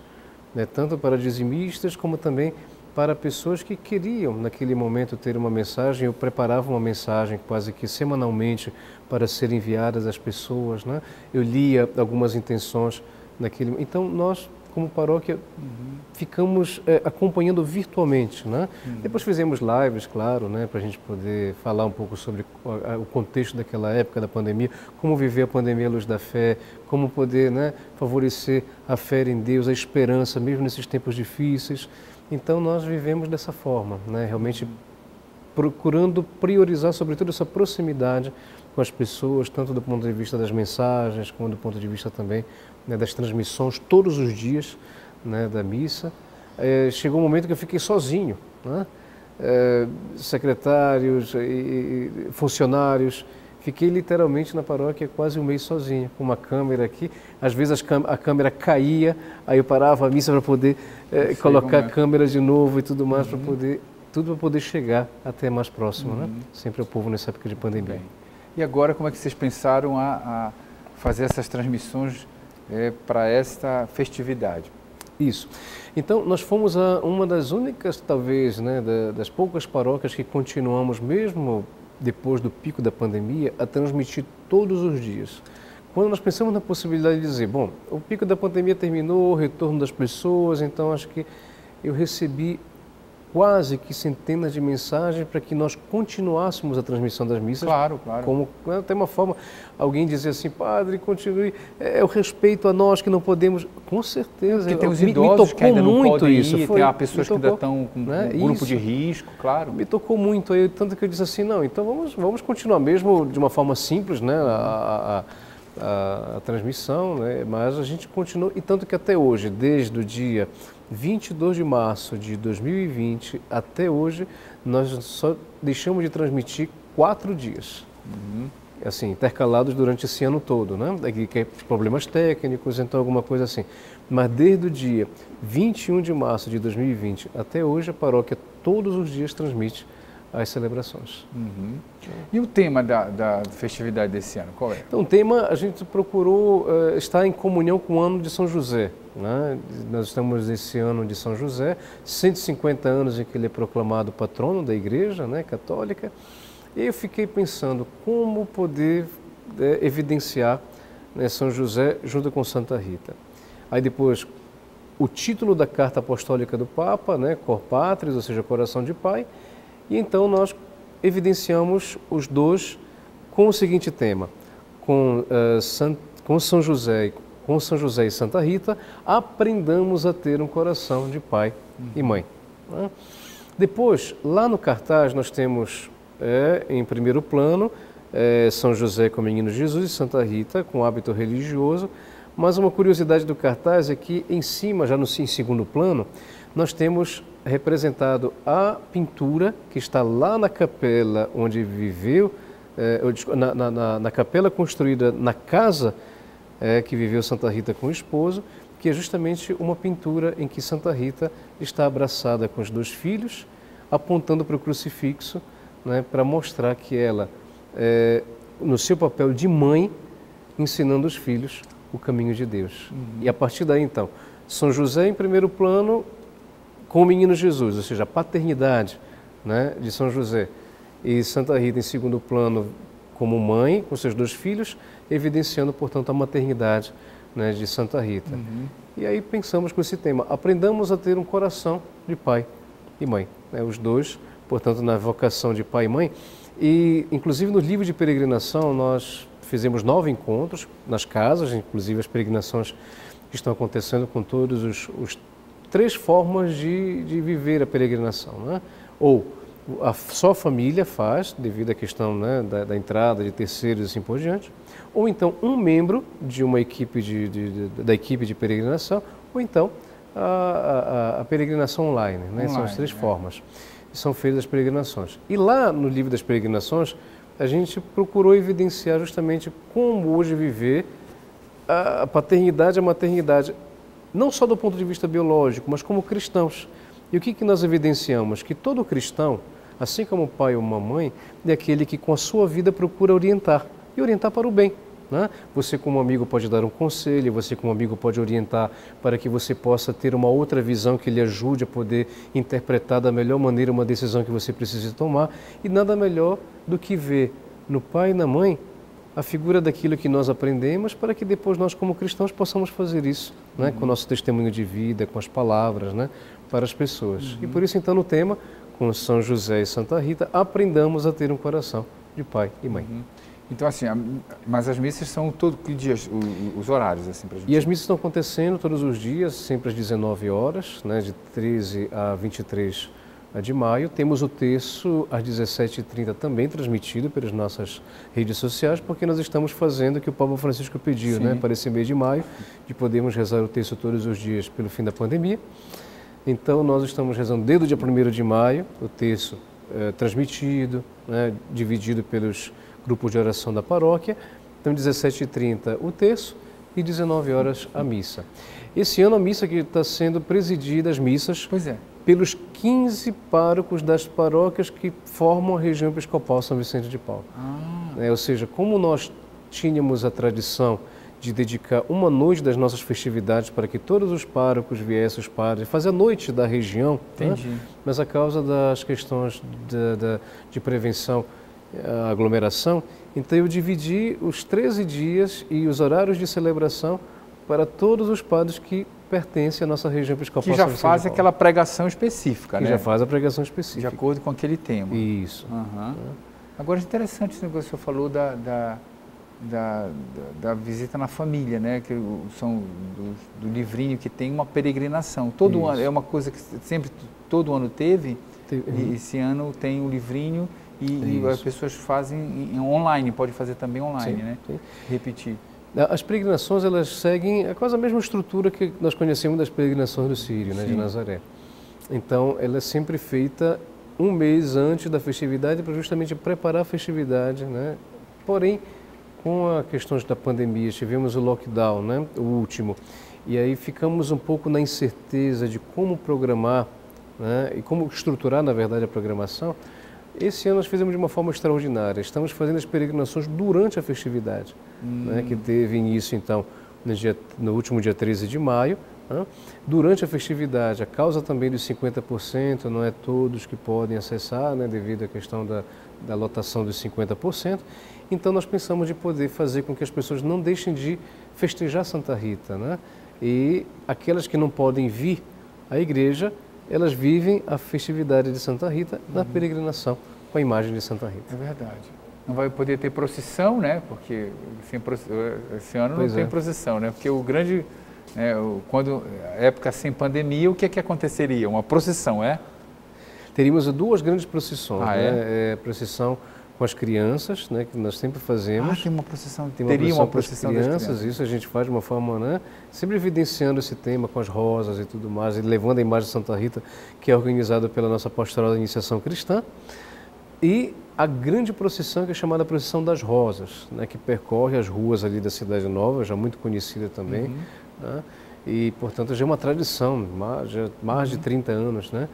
né, tanto para dizimistas como também para pessoas que queriam naquele momento ter uma mensagem. Eu preparava uma mensagem quase que semanalmente para ser enviadas às pessoas, né? Eu lia algumas intenções naquele. Então nós, como paróquia, ficamos acompanhando virtualmente, né? Depois fizemos lives, claro, né, para a gente poder falar um pouco sobre o contexto daquela época da pandemia, como viver a pandemia à luz da fé, como poder, né, favorecer a fé em Deus, a esperança, mesmo nesses tempos difíceis. Então nós vivemos dessa forma, né, realmente procurando priorizar sobretudo essa proximidade com as pessoas, tanto do ponto de vista das mensagens, como do ponto de vista também, né, das transmissões todos os dias, né, da missa. Chegou um momento que eu fiquei sozinho, né? Secretários e funcionários, fiquei literalmente na paróquia quase um mês sozinho, com uma câmera aqui. Às vezes a câmera caía, aí eu parava a missa para poder colocar a câmera de novo e tudo mais, para poder chegar até mais próximo, né? Sempre o povo nessa época de pandemia. E agora, como é que vocês pensaram a fazer essas transmissões para esta festividade? Isso. Então, nós fomos uma das únicas, talvez, né, das poucas paróquias que continuamos, mesmo depois do pico da pandemia, a transmitir todos os dias. Quando nós pensamos na possibilidade de dizer, bom, o pico da pandemia terminou, o retorno das pessoas, então acho que eu recebi quase que centenas de mensagens para que nós continuássemos a transmissão das missas. Claro, claro. Como tem uma forma, alguém dizer assim, padre, continue, é o respeito a nós que não podemos, com certeza. Porque tem os idosos que ainda não podem ir, tem pessoas que ainda estão com um grupo de risco, claro. Me tocou muito aí, tanto que eu disse assim, não, então vamos continuar mesmo de uma forma simples, né, a transmissão, né, mas a gente continua, e tanto que até hoje, desde o dia 22 de março de 2020 até hoje, nós só deixamos de transmitir 4 dias, assim, intercalados durante esse ano todo, né? Daqui que é problemas técnicos, então alguma coisa assim. Mas desde o dia 21 de março de 2020 até hoje, a paróquia todos os dias transmite as celebrações. E o tema da festividade desse ano, qual é? Então, o tema, a gente procurou estar em comunhão com o ano de São José, né? Nós estamos nesse ano de São José, 150 anos em que ele é proclamado patrono da Igreja, né, católica, e eu fiquei pensando como poder evidenciar, né, São José junto com Santa Rita. Aí depois, o título da carta apostólica do Papa, né, Cor Patris, ou seja, Coração de Pai, e então nós evidenciamos os dois com o seguinte tema, com São José e Santa Rita, aprendamos a ter um coração de pai e mãe. Né? Depois, lá no cartaz, nós temos, em primeiro plano, São José com o Menino Jesus e Santa Rita com hábito religioso, mas uma curiosidade do cartaz é que em cima, já em segundo plano, nós temos representado a pintura que está lá na capela onde viveu, na capela construída na casa que viveu Santa Rita com o esposo, que é justamente uma pintura em que Santa Rita está abraçada com os 2 filhos, apontando para o crucifixo, né, para mostrar que ela, no seu papel de mãe, ensinando os filhos o caminho de Deus. E a partir daí, então, São José em primeiro plano, com o Menino Jesus, ou seja, a paternidade, né, de São José, e Santa Rita em segundo plano como mãe, com seus 2 filhos, evidenciando, portanto, a maternidade, né, de Santa Rita. E aí pensamos com esse tema, aprendamos a ter um coração de pai e mãe, né, os dois, portanto, na vocação de pai e mãe. E, inclusive, no livro de peregrinação, nós fizemos 9 encontros nas casas, inclusive as peregrinações que estão acontecendo com todos os 3 formas de viver a peregrinação, né? Ou só a família faz, devido à questão, né, da entrada de terceiros e assim por diante, ou então um membro de uma equipe da equipe de peregrinação, ou então a peregrinação online, né? São as 3 formas que são feitas as peregrinações. E lá no livro das peregrinações, a gente procurou evidenciar justamente como hoje viver a paternidade e a maternidade, não só do ponto de vista biológico, mas como cristãos. E o que nós evidenciamos? Que todo cristão, assim como o pai ou uma mãe, é aquele que com a sua vida procura orientar, e orientar para o bem. Né? Você como amigo pode dar um conselho, você como amigo pode orientar para que você possa ter uma outra visão que lhe ajude a poder interpretar da melhor maneira uma decisão que você precisa tomar, e nada melhor do que ver no pai e na mãe a figura daquilo que nós aprendemos, para que depois nós, como cristãos, possamos fazer isso, né? Com o nosso testemunho de vida, com as palavras, né? Para as pessoas. E por isso, então, no tema, com São José e Santa Rita, aprendamos a ter um coração de pai e mãe. Então, assim, mas as missas são todo que dias, os horários, assim, para a gente? E as missas estão acontecendo todos os dias, sempre às 19 horas, né? De 13 a 23 de maio. Temos o terço às 17h30 também transmitido pelas nossas redes sociais, porque nós estamos fazendo o que o Papa Francisco pediu, né, para esse mês de maio, de podermos rezar o terço todos os dias pelo fim da pandemia. Então, nós estamos rezando desde o dia 1º de maio, o terço transmitido, né, dividido pelos grupos de oração da paróquia. Então, 17h30 o terço e 19 horas a missa. Esse ano a missa que está sendo presidida, as missas, pelos 15 párocos das paróquias que formam a região episcopal São Vicente de Paulo. Ou seja, como nós tínhamos a tradição de dedicar uma noite das nossas festividades para que todos os párocos viessem, os padres, fazer a noite da região, né? Mas a causa das questões de prevenção, aglomeração, então eu dividi os 13 dias e os horários de celebração para todos os padres que pertence à nossa região episcopal. Que já faz aquela pregação específica, né? Que já faz a pregação específica. De acordo com aquele tema. Isso. Agora, é interessante isso que você falou da visita na família, né? Que são do livrinho que tem uma peregrinação. Todo ano, é uma coisa que sempre, todo ano teve, e esse ano tem o livrinho e as pessoas fazem online, pode fazer também online, né? Sim. Repetir. As peregrinações, elas seguem quase a mesma estrutura que nós conhecemos das peregrinações do Sírio, né, de Nazaré. Então, ela é sempre feita um mês antes da festividade para justamente preparar a festividade, né? Porém, com a questão da pandemia, tivemos o lockdown, né, o último, e aí ficamos um pouco na incerteza de como programar, né, e como estruturar, na verdade, a programação. Esse ano nós fizemos de uma forma extraordinária. Estamos fazendo as peregrinações durante a festividade, né, que teve início, então, no último dia 13 de maio. Né? Durante a festividade, a causa também dos 50%, não é todos que podem acessar, né, devido à questão da lotação dos 50%. Então, nós pensamos de poder fazer com que as pessoas não deixem de festejar Santa Rita, né? E aquelas que não podem vir à igreja, elas vivem a festividade de Santa Rita na peregrinação com a imagem de Santa Rita. É verdade. Não vai poder ter procissão, né? Porque esse ano não tem procissão, né? Porque o grande, quando época sem pandemia, o que é que aconteceria? Uma procissão, é? Teríamos duas grandes procissões, né? Procissão com as crianças, né, que nós sempre fazemos. Tem uma procissão, teria uma procissão das crianças, isso a gente faz de uma forma, né, sempre evidenciando esse tema com as rosas e tudo mais, e levando a imagem de Santa Rita, que é organizada pela nossa pastoral da Iniciação Cristã, e a grande procissão que é chamada Procissão das Rosas, né, que percorre as ruas ali da Cidade Nova, já muito conhecida também, né, e portanto já é uma tradição, mais de 30 anos, né,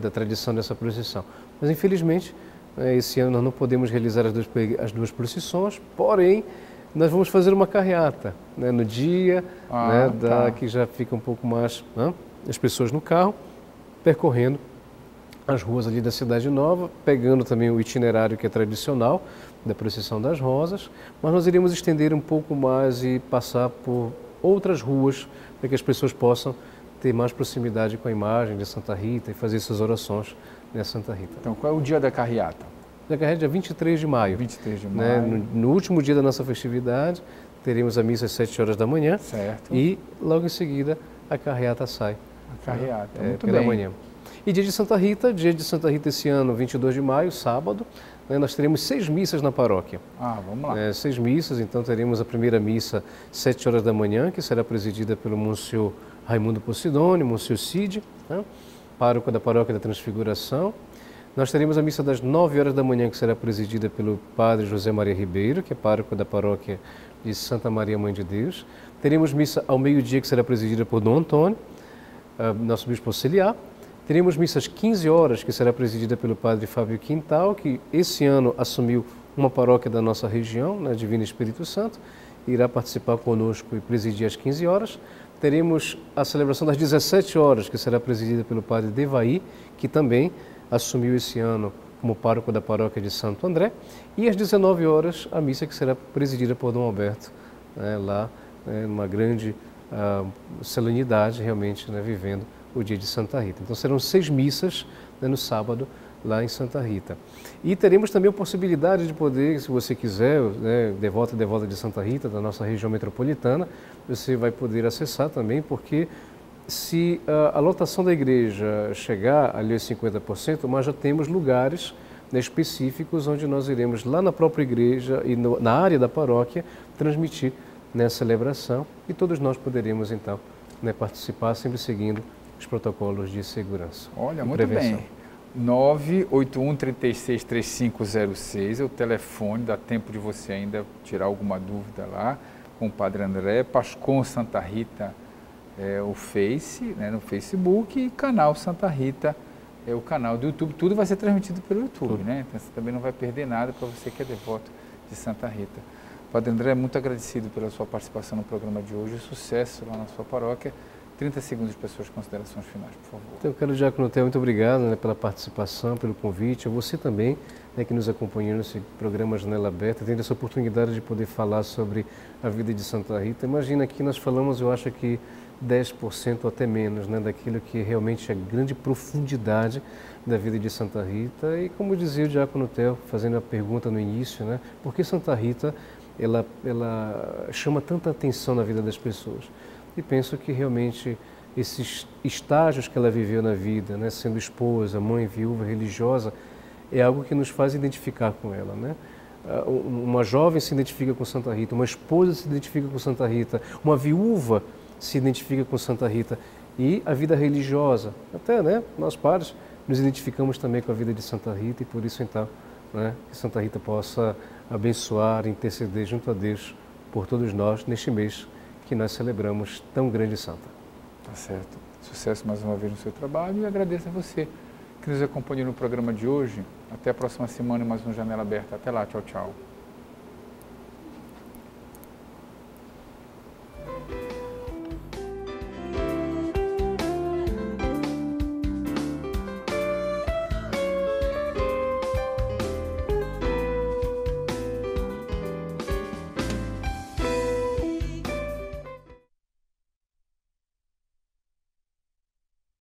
da tradição dessa procissão. Mas infelizmente, esse ano nós não podemos realizar as duas procissões, porém, nós vamos fazer uma carreata, né, no dia, que já fica um pouco mais, né, as pessoas no carro, percorrendo as ruas ali da Cidade Nova, pegando também o itinerário que é tradicional da Procissão das Rosas, mas nós iremos estender um pouco mais e passar por outras ruas para que as pessoas possam ter mais proximidade com a imagem de Santa Rita e fazer suas orações nessa Santa Rita. Então, qual é o dia da carreata? A carreata é dia 23 de maio. 23 de maio. Né? No último dia da nossa festividade, teremos a missa às 7 horas da manhã. Certo. E logo em seguida a carreata sai. A carreata, muito pela bem. manhã. E dia de Santa Rita esse ano, 22 de maio, sábado, né, nós teremos 6 missas na paróquia. Vamos lá. 6 missas, então teremos a primeira missa às 7 horas da manhã, que será presidida pelo Monsenhor Raimundo Posidônio, Monsenhor Cid, né, pároco da Paróquia da Transfiguração. Nós teremos a missa das 9 horas da manhã, que será presidida pelo Padre José Maria Ribeiro, que é pároco da Paróquia de Santa Maria Mãe de Deus. Teremos missa ao meio-dia, que será presidida por Dom Antônio, nosso bispo auxiliar. Teremos missa às 15 horas, que será presidida pelo Padre Fábio Quintal, que esse ano assumiu uma paróquia da nossa região, na Divino Espírito Santo, e irá participar conosco e presidir às 15 horas. Teremos a celebração das 17 horas, que será presidida pelo Padre Devaí, que também assumiu esse ano como pároco da paróquia de Santo André. E às 19 horas, a missa que será presidida por Dom Alberto, né, lá, numa grande solenidade, realmente, né, vivendo o dia de Santa Rita. Então serão 6 missas, né, no sábado, lá em Santa Rita. E teremos também a possibilidade de poder, se você quiser, né, devota de Santa Rita, da nossa região metropolitana, você vai poder acessar também, porque se a lotação da igreja chegar ali aos 50%, nós já temos lugares, né, específicos onde nós iremos lá na própria igreja e na área da paróquia transmitir, né, a celebração, e todos nós poderemos então, né, participar sempre seguindo os protocolos de segurança. Olha, muito bem. 981363506 é o telefone, dá tempo de você ainda tirar alguma dúvida lá com o Padre André. Pascom Santa Rita é o Face, né, no Facebook, e canal Santa Rita é o canal do YouTube. Tudo vai ser transmitido pelo YouTube, né? Então você também não vai perder nada para você que é devoto de Santa Rita. Padre André, muito agradecido pela sua participação no programa de hoje. Sucesso lá na sua paróquia. 30 segundos para suas considerações finais, por favor. Então, eu quero, Diácono Theo, muito obrigado, né, pela participação, pelo convite. A você também, né, que nos acompanhou nesse programa Janela Aberta, tendo essa oportunidade de poder falar sobre a vida de Santa Rita. Imagina que nós falamos, eu acho que 10% ou até menos, né, daquilo que realmente é a grande profundidade da vida de Santa Rita. E como dizia o diácono Theo, fazendo a pergunta no início, né, por que Santa Rita ela chama tanta atenção na vida das pessoas? E penso que realmente esses estágios que ela viveu na vida, né, sendo esposa, mãe, viúva, religiosa, é algo que nos faz identificar com ela, né? Uma jovem se identifica com Santa Rita, uma esposa se identifica com Santa Rita, uma viúva se identifica com Santa Rita, e a vida religiosa, até, né, nós padres nos identificamos também com a vida de Santa Rita, e por isso então, né, que Santa Rita possa abençoar, interceder junto a Deus por todos nós neste mês que nós celebramos tão grande santa. Tá certo. Sucesso mais uma vez no seu trabalho, e agradeço a você que nos acompanhou no programa de hoje. Até a próxima semana e mais uma Janela Aberta. Até lá, tchau, tchau.